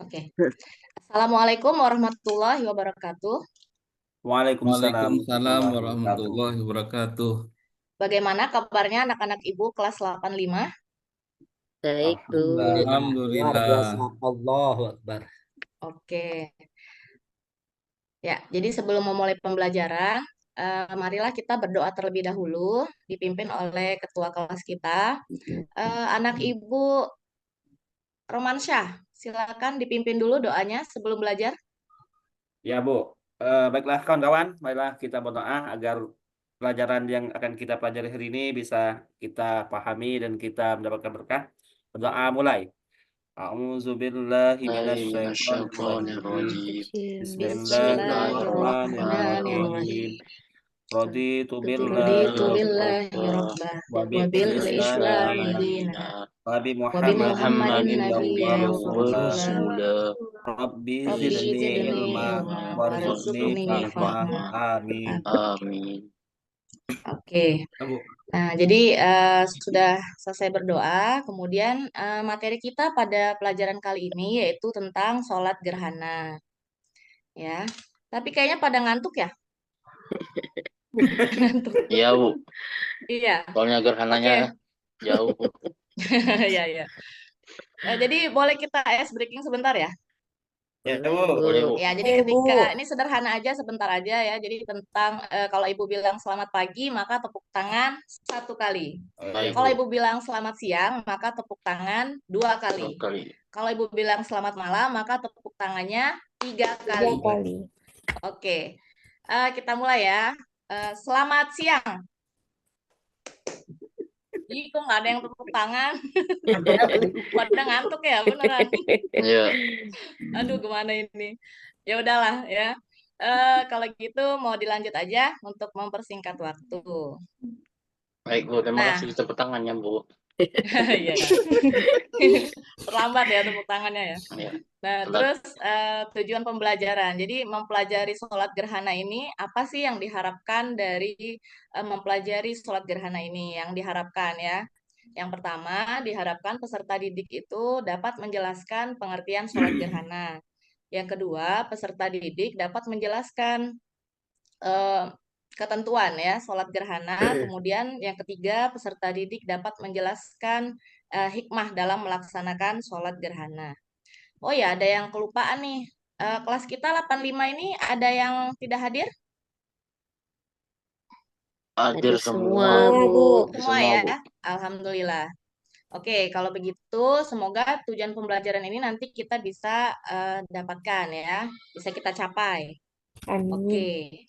Oke. Assalamualaikum warahmatullahi wabarakatuh. Waalaikumsalam Waalaikumsalam warahmatullahi wabarakatuh. warahmatullahi wabarakatuh. Bagaimana kabarnya anak-anak Ibu kelas 85? Baik, Bu. Alhamdulillah, luar biasa. Alhamdulillah. Allahu Akbar. Oke. Ya, jadi sebelum memulai pembelajaran, marilah kita berdoa terlebih dahulu, dipimpin oleh ketua kelas kita. Anak Ibu Romansyah, silakan dipimpin dulu doanya sebelum belajar. Ya Bu, baiklah kawan-kawan, marilah kita berdoa agar pelajaran yang akan kita pelajari hari ini bisa kita pahami dan kita mendapatkan berkah. Berdoa mulai. A'udzubillahi minasyaitonir rajim. Bismillahirrahmanirrahim. Bismillahirrahmanirrahim. Raditu billahi Raditu rabban billahi robba wa wa bil bil islami islami dinan dina wa bi wa bi Muhammadin Muhammadin nabiyyan wa nabiyyan wa rasulah. rasula. Rabbi Rabbi zidni zidni ilma ilma warzuqni warzuqni fahma. fahma. Amin. Amin. Oke. Ya, Bu. Nah, jadi sudah selesai berdoa, kemudian materi kita pada pelajaran kali ini yaitu tentang sholat gerhana. Ya, tapi kayaknya pada ngantuk ya? Ngantuk. Iya, Bu. Iya, Soalnya gerhananya oke. jauh. Ya, ya. Jadi boleh kita ice breaking sebentar ya? Ya, Bu. Boleh, Bu. Ya, jadi ketika ini sederhana aja, sebentar aja ya. Jadi tentang kalau Ibu bilang selamat pagi, maka tepuk tangan 1 kali. Baik, Kalau Bu. Ibu bilang selamat siang, maka tepuk tangan 2 Dua kali. kali. Kalau Ibu bilang selamat malam, maka tepuk tangannya 3 kali. Oke, kita mulai ya. Selamat siang. Ih, kok nggak ada yang tepuk tangan? Pada ngantuk ya, beneran. Iya. Aduh, gimana ini? Ya udahlah ya. Kalau gitu mau dilanjut aja untuk mempersingkat waktu. Baik, Bu. Terima Nah, kasih tepuk tangannya, Bu. ya. Terlambat ya tepuk tangannya ya. Iya. Nah, Telat. terus tujuan pembelajaran. Jadi mempelajari sholat gerhana ini, apa sih yang diharapkan dari mempelajari sholat gerhana ini? Yang diharapkan ya. Yang pertama, diharapkan peserta didik itu dapat menjelaskan pengertian sholat gerhana. Yang kedua, peserta didik dapat menjelaskan eh, ketentuan ya sholat gerhana. Kemudian yang ketiga, peserta didik dapat menjelaskan hikmah dalam melaksanakan sholat gerhana. Oh ya, ada yang kelupaan nih. Kelas kita 85 ini ada yang tidak hadir? Hadir semua, Bu. Bu. Semua Semua, ya, Bu. alhamdulillah. Oke, kalau begitu semoga tujuan pembelajaran ini nanti kita bisa dapatkan ya, bisa kita capai. Oke.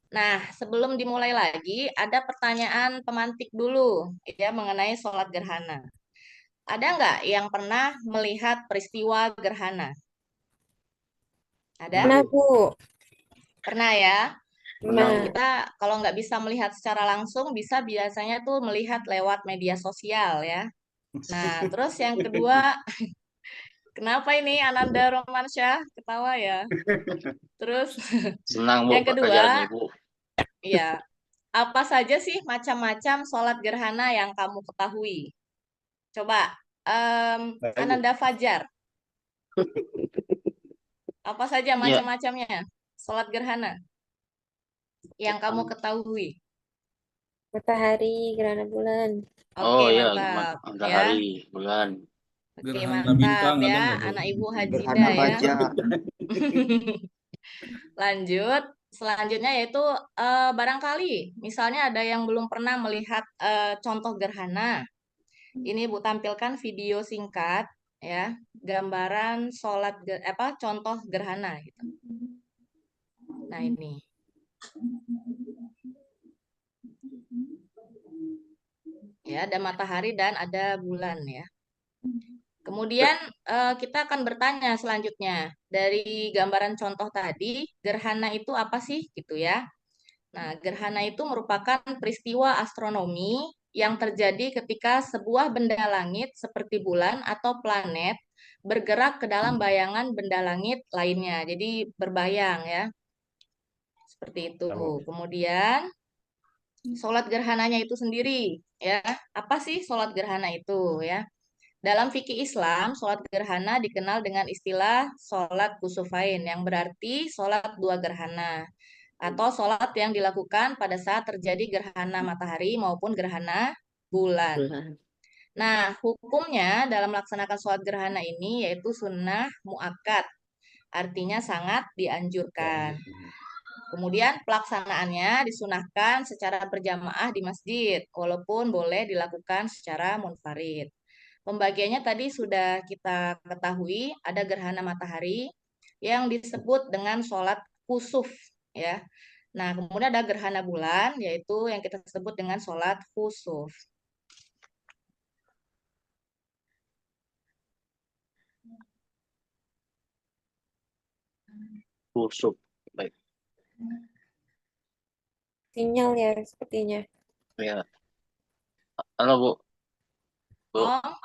Nah, sebelum dimulai lagi, ada pertanyaan pemantik dulu ya mengenai sholat gerhana. Ada nggak yang pernah melihat peristiwa gerhana? Ada? Pernah, Bu. Pernah ya? Pernah. Kita kalau nggak bisa melihat secara langsung, bisa biasanya tuh melihat lewat media sosial ya. Nah, terus yang kedua, kenapa ini Ananda Romansyah ketawa ya? Terus Senang, Bu, yang pelajaran kedua, Ibu. ya, apa saja sih macam-macam sholat gerhana yang kamu ketahui? Coba, Baik, Bu. Ananda Fajar, apa saja Iya. macam-macamnya sholat gerhana yang kamu ketahui? Matahari, gerhana bulan. Oke, Oh, iya, mantap. Ya, matahari, bulan. oke, Gerhana mantap bintang ada ya, nggak, Bu? anak Ibu Hajida Gerhana ya. baja. Lanjut, selanjutnya yaitu barangkali misalnya ada yang belum pernah melihat contoh gerhana. Ini Bu tampilkan video singkat ya, gambaran contoh gerhana gitu. Nah, ini. Ya, ada matahari dan ada bulan ya. Kemudian kita akan bertanya selanjutnya, dari gambaran contoh tadi, gerhana itu apa sih gitu ya. Nah, gerhana itu merupakan peristiwa astronomi yang terjadi ketika sebuah benda langit seperti bulan atau planet bergerak ke dalam bayangan benda langit lainnya. Jadi berbayang ya, seperti itu. Kemudian sholat gerhananya itu sendiri ya, apa sih sholat gerhana itu ya? Dalam fikih Islam, sholat gerhana dikenal dengan istilah sholat kusufain, yang berarti sholat dua gerhana, atau sholat yang dilakukan pada saat terjadi gerhana matahari maupun gerhana bulan. Bulan. Nah, hukumnya dalam melaksanakan sholat gerhana ini yaitu sunnah muakkad, artinya sangat dianjurkan. Kemudian pelaksanaannya disunahkan secara berjamaah di masjid, walaupun boleh dilakukan secara munfarid. Pembagiannya tadi sudah kita ketahui, ada gerhana matahari yang disebut dengan sholat kusuf, ya. Nah, kemudian ada gerhana bulan, yaitu yang kita sebut dengan sholat khusuf. Kusuk. Baik. Sinyal ya sepertinya. Ya. Halo, Bu. Bu. Oh,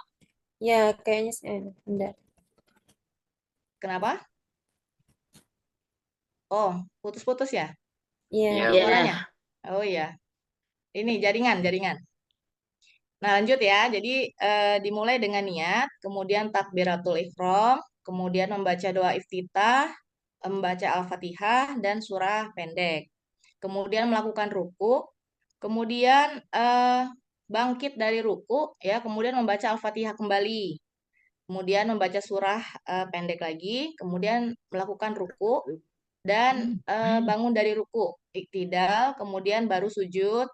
Ya, kayaknya bentar. kenapa? Oh, putus-putus ya? Iya. Iya, Iya. Suaranya? Oh iya. Ini jaringan. Nah, lanjut ya. Jadi dimulai dengan niat, kemudian takbiratul ihram, kemudian membaca doa iftitah, membaca Al-Fatihah dan surah pendek. Kemudian melakukan ruku, kemudian bangkit dari ruku ya, kemudian membaca Al-Fatihah kembali. Kemudian membaca surah pendek lagi, kemudian melakukan ruku dan bangun dari ruku, iktidal, kemudian baru sujud,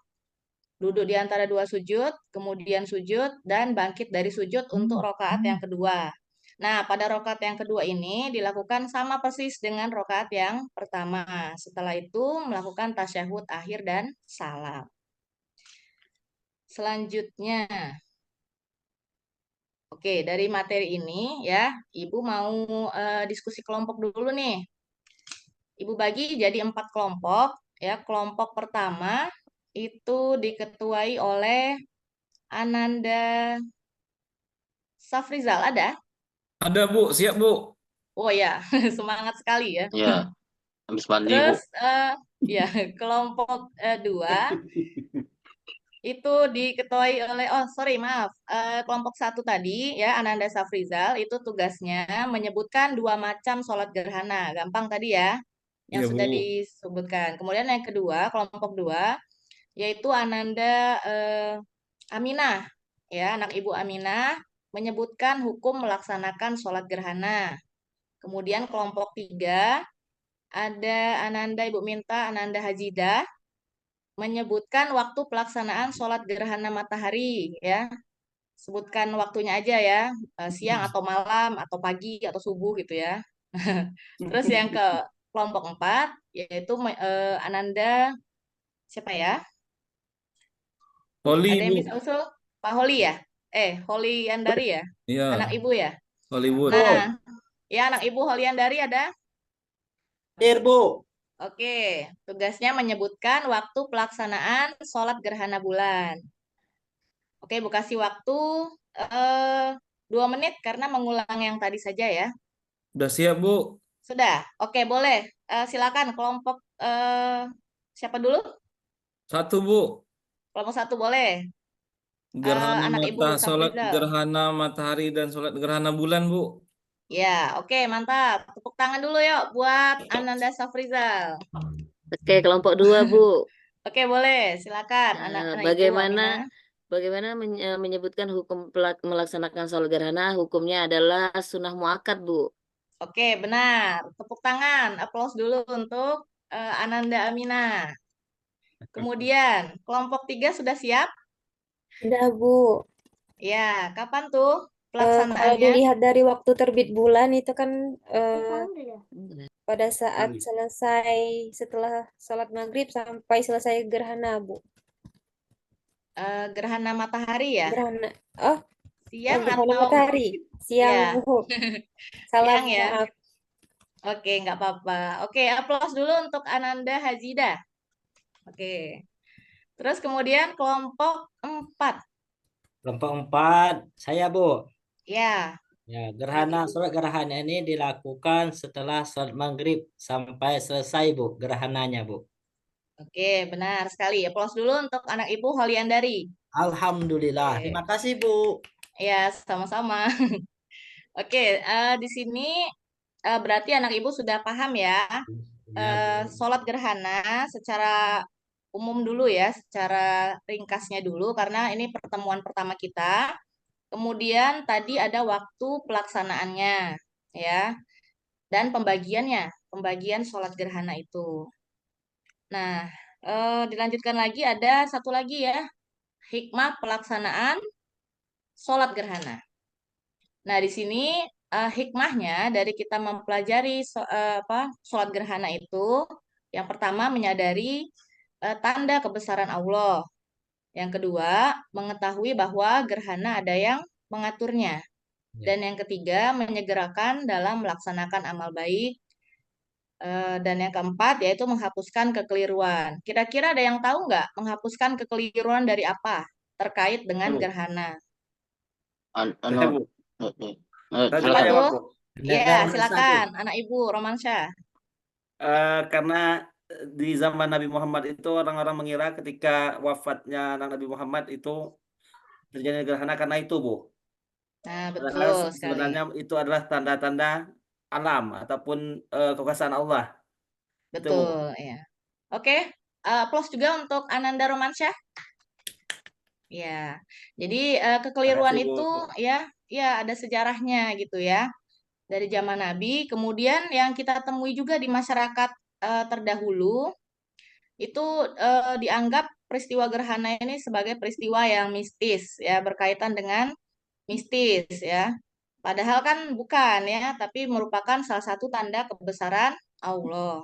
duduk di antara dua sujud, kemudian sujud, dan bangkit dari sujud untuk rokaat yang kedua. Nah, pada rokaat yang kedua ini dilakukan sama persis dengan rokaat yang pertama. Setelah itu melakukan tasyahud akhir dan salam. Selanjutnya, oke, dari materi ini ya, Ibu mau diskusi kelompok dulu nih. Ibu bagi jadi 4 kelompok. Ya, kelompok pertama itu diketuai oleh Ananda Safrizal, ada? Ada Bu, siap Bu. Oh ya, semangat sekali ya. Ya. Habis mandi, Bu. Terus ya kelompok 2 itu diketuai oleh, oh sorry maaf, kelompok 1 tadi ya Ananda Safrizal itu tugasnya menyebutkan 2 macam sholat gerhana, gampang tadi ya, yang Iya Bu. sudah disebutkan. Kemudian yang kedua, kelompok 2 yaitu Ananda Aminah, ya anak Ibu Aminah menyebutkan hukum melaksanakan sholat gerhana. Kemudian kelompok 3 ada Ananda Ibu Minta, Ananda Hajidah menyebutkan waktu pelaksanaan sholat gerhana matahari, ya. Sebutkan waktunya aja ya, siang atau malam atau pagi atau subuh gitu ya. Terus yang ke kelompok 4 yaitu Ananda siapa ya? Poli Ada yang Bu. bisa usul? Pak Holi ya? Holi Andari ya? Anak Iya, Ibu ya? Hollywood. Nah, ya anak Ibu Holi Andari ada? Hadir, Bu. Oke, tugasnya menyebutkan waktu pelaksanaan sholat gerhana bulan. Oke, Bu kasih waktu 2 menit karena mengulang yang tadi saja ya. Udah siap Bu. Sudah? Oke, boleh. Silakan kelompok siapa dulu? 1 Bu. Kelompok 1 boleh. Gerhana Anak Ibu sholat Safrizal. gerhana matahari dan sholat gerhana bulan Bu. Ya, oke, mantap. Tepuk tangan dulu yuk buat Ananda Safrizal. Oke, kelompok 2, Bu. Oke, boleh. Silakan anak Ibu Aminah. Bagaimana menyebutkan hukum melaksanakan sholat gerhana? Hukumnya adalah sunnah muakkad, Bu. Oke, benar. Tepuk tangan. Aplaus dulu untuk Ananda Aminah. Kemudian, kelompok 3 sudah siap? Udah, Bu. Ya, kapan tuh Kalau pelaksanaannya? dilihat dari waktu terbit bulan itu kan pada saat setelah sholat maghrib sampai selesai gerhana, Bu. Gerhana matahari ya? Gerhana. Oh, Siang gerhana atau matahari. Siang, ya? Bu. Salah, Siang ya? maaf. Oke, nggak apa-apa. Oke, aplaus dulu untuk Ananda Hajidah. Oke. Terus kemudian kelompok 4. Kelompok 4, saya, Bu. Ya, Ya, anak Ibu. sholat gerhana ini dilakukan setelah sholat maghrib sampai selesai, Bu, gerhananya, Bu. Oke, benar sekali. Aplaus dulu untuk anak Ibu Holiandari. Alhamdulillah. Oke. Terima kasih, Bu. Ya, sama-sama. Oke, di sini berarti anak ibu sudah paham ya. Ya, Bu. Sholat gerhana secara umum dulu ya, secara ringkasnya dulu karena ini pertemuan pertama kita. Kemudian tadi ada waktu pelaksanaannya ya dan pembagian sholat gerhana itu. Nah, dilanjutkan lagi ada satu lagi ya, hikmah pelaksanaan sholat gerhana. Nah, di sini hikmahnya dari kita mempelajari sholat gerhana itu, yang pertama menyadari tanda kebesaran Allah. Yang kedua, mengetahui bahwa gerhana ada yang mengaturnya. Ya. Dan yang ketiga, menyegerakan dalam melaksanakan amal baik. Dan yang keempat, yaitu menghapuskan kekeliruan. Kira-kira ada yang tahu nggak menghapuskan kekeliruan dari apa terkait dengan Bu. gerhana? An- Saya, anu Bu. Saya Apa juga silakan. jawab, tuh? Bu. Ya, Negara satu. silakan, anak ibu Romansyah. Karena di zaman Nabi Muhammad itu orang-orang mengira ketika wafatnya anak Nabi Muhammad itu terjadi gerhana karena itu, Bu. Nah, Padahal betul sekali. sebenarnya itu adalah tanda-tanda alam ataupun kekuasaan Allah. Itu, Bu. Betul, ya. Oke, plus juga untuk Ananda Romansyah. Ya, jadi Terima kekeliruan kasih, Bu. itu ya ada sejarahnya gitu ya. Dari zaman Nabi, kemudian yang kita temui juga di masyarakat terdahulu itu dianggap peristiwa gerhana ini sebagai peristiwa yang mistis ya, berkaitan dengan mistis ya. Padahal kan bukan ya, tapi merupakan salah satu tanda kebesaran Allah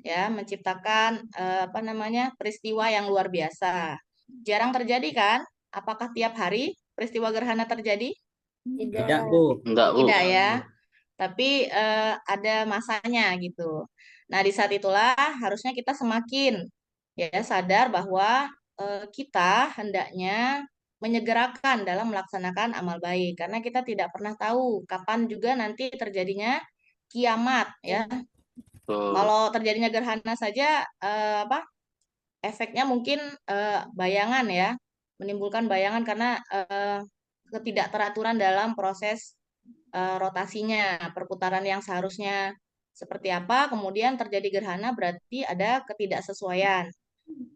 ya, menciptakan apa namanya peristiwa yang luar biasa. Jarang terjadi kan? Apakah tiap hari peristiwa gerhana terjadi? Tidak, Tidak. Bu. Enggak, Bu. Tidak ya, tapi ada masanya gitu. Nah, di saat itulah harusnya kita semakin ya sadar bahwa kita hendaknya menyegerakan dalam melaksanakan amal baik karena kita tidak pernah tahu kapan juga nanti terjadinya kiamat ya. Betul. Kalau terjadinya gerhana saja apa efeknya mungkin bayangan ya, menimbulkan bayangan karena ketidakteraturan dalam proses rotasinya, perputaran yang seharusnya seperti apa, kemudian terjadi gerhana berarti ada ketidaksesuaian.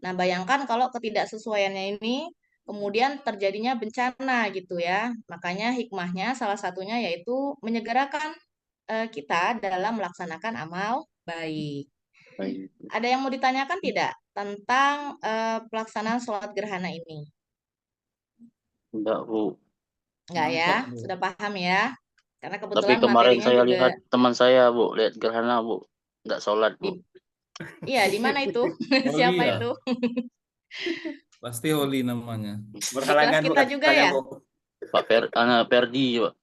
Nah, bayangkan kalau ketidaksesuaiannya ini kemudian terjadinya bencana gitu ya. Makanya hikmahnya salah satunya yaitu menyegerakan kita dalam melaksanakan amal baik. Baik. Ada yang mau ditanyakan tidak tentang pelaksanaan sholat gerhana ini? Enggak, Bu. Enggak ya? Mantap, Bu. Sudah paham ya? Karena Tapi kebetulan kemarin materinya saya juga lihat teman saya, Bu, lihat gerhana, Bu. Enggak sholat, di, Bu. iya di mana itu? Oli Siapa ya, itu? pasti Oli namanya. Di kelas Berhalangan, Bu, kita juga katanya, ya? Bu. Perdi, Pak.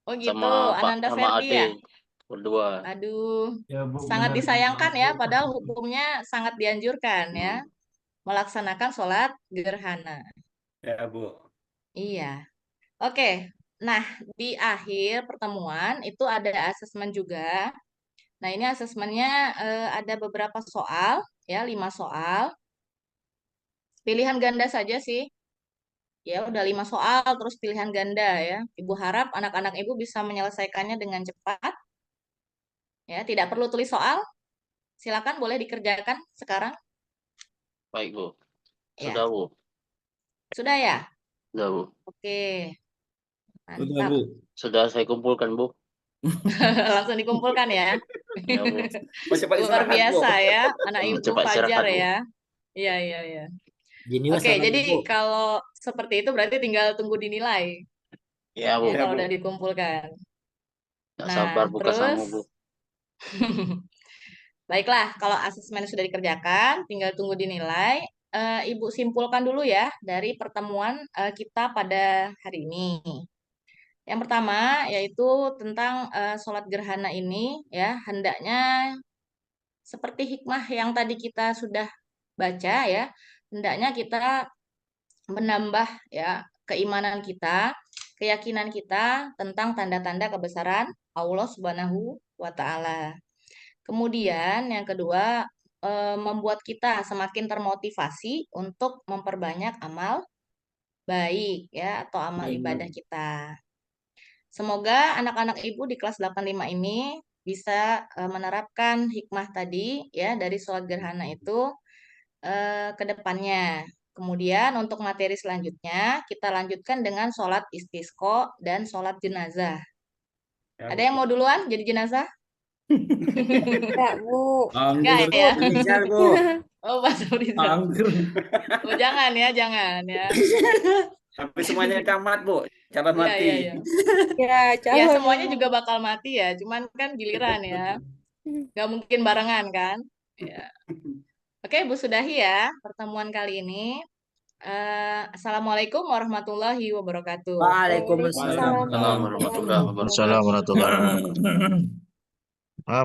Oh gitu, Sama Pak Ananda sama Ferdi ya? Ade berdua. Aduh, Ya, Bu, sangat benar. disayangkan ya, padahal hukumnya sangat dianjurkan ya, melaksanakan sholat gerhana. Ya, Bu. Iya, oke. Nah, di akhir pertemuan itu ada asesmen juga. Nah, ini asesmennya ada beberapa soal, ya, 5 soal. Pilihan ganda saja sih. Ya, udah 5 soal, terus pilihan ganda ya. Ibu harap anak-anak ibu bisa menyelesaikannya dengan cepat. Ya, tidak perlu tulis soal. Silakan boleh dikerjakan sekarang. Baik, Bu. Ya, Sudah, Bu. sudah ya? Sudah, Bu. Oke, Sudah, mantap. Bu. Sudah saya kumpulkan, Bu. Langsung dikumpulkan ya. Ya, Bu. Mau cepat Luar istirahat, Bu. biasa ya, anak ibu Cepat Fajar istirahat, Bu. ya. Iya, iya, iya. Jenius Oke, anak jadi Ibu. kalau seperti itu berarti tinggal tunggu dinilai Ya, ya Bu. Ya, kalau Bu. udah dikumpulkan. Nggak sabar Nah, buka terus sama, Bu. baiklah, kalau asesmen sudah dikerjakan, tinggal tunggu dinilai. Ibu simpulkan dulu ya dari pertemuan kita pada hari ini. Yang pertama yaitu tentang sholat gerhana ini ya hendaknya seperti hikmah yang tadi kita sudah baca ya, hendaknya kita menambah ya keimanan kita, keyakinan kita tentang tanda-tanda kebesaran Allah Subhanahu wa taala. Kemudian yang kedua membuat kita semakin termotivasi untuk memperbanyak amal baik ya atau amal ibadah kita. Semoga anak-anak Ibu di kelas 85 ini bisa menerapkan hikmah tadi ya dari sholat gerhana itu ke depannya. Kemudian untuk materi selanjutnya kita lanjutkan dengan sholat istisqa dan sholat jenazah. Ya, Ada yang mau duluan jadi jenazah? Enggak, Bu. Enggak ya? Misal, Bu. Oh, Pak Rizal. Angker. Oh, jangan ya, jangan ya. Tapi semuanya camat, Bu. Calon Iya, mati. iya, iya. Ya, Ya, calon semuanya memang. juga bakal mati ya, cuman kan giliran ya. Nggak mungkin barengan kan? Ya. Oke, Bu, sudahi ya pertemuan kali ini. Assalamualaikum warahmatullahi wabarakatuh. Waalaikumsalam. Waalaikumsalam Waalaikumsalam warahmatullahi Waalaikumsalam warahmatullahi wabarakatuh. wabarakatuh.